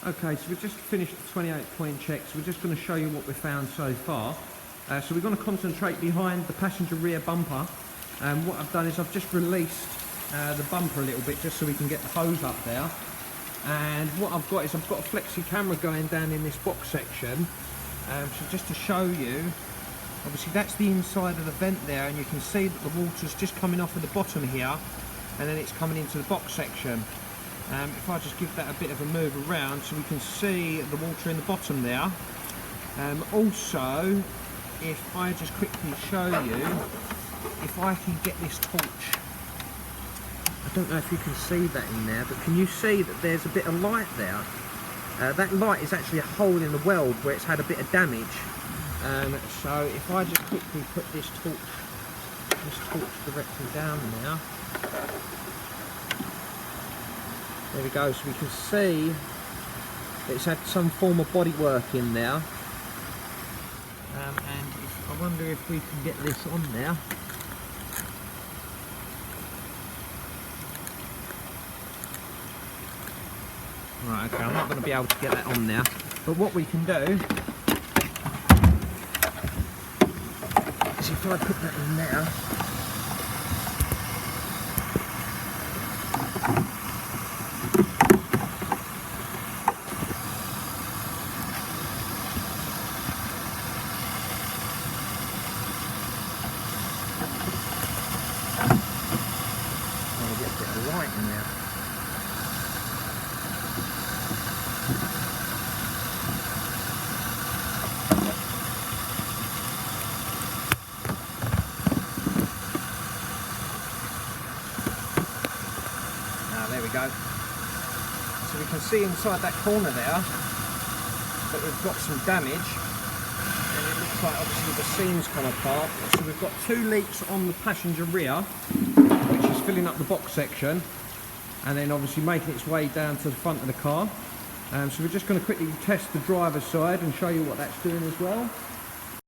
Okay, so we've just finished the 28-point check, so we're just going to show you what we've found so far. So we're going to concentrate behind the passenger rear bumper. What I've done is I've just released the bumper a little bit just so we can get the hose up there. And what I've got is I've got a flexi camera going down in this box section. So just to show you, obviously that's the inside of the vent there, and you can see that the water's just coming off at the bottom here, and then it's coming into the box section. If I just give that a bit of a move around so we can see the water in the bottom there. Also, if I just quickly show you, if I can get this torch, I don't know if you can see that in there, but can you see that there's a bit of light there? That light is actually a hole in the weld where it's had a bit of damage. So if I just quickly put this torch directly down now. There we go, so we can see that it's had some form of bodywork in there. And I wonder if we can get this on there. Right, okay, I'm not going to be able to get that on there. But what we can do is if I put that in there, get a bit of light in there. There we go. So we can see inside that corner there that we've got some damage, and it looks like obviously the seam's come apart. So we've got 2 leaks on the passenger rear, which is filling up the box section, and then obviously making its way down to the front of the car. So we're just going to quickly test the driver's side and show you what that's doing as well.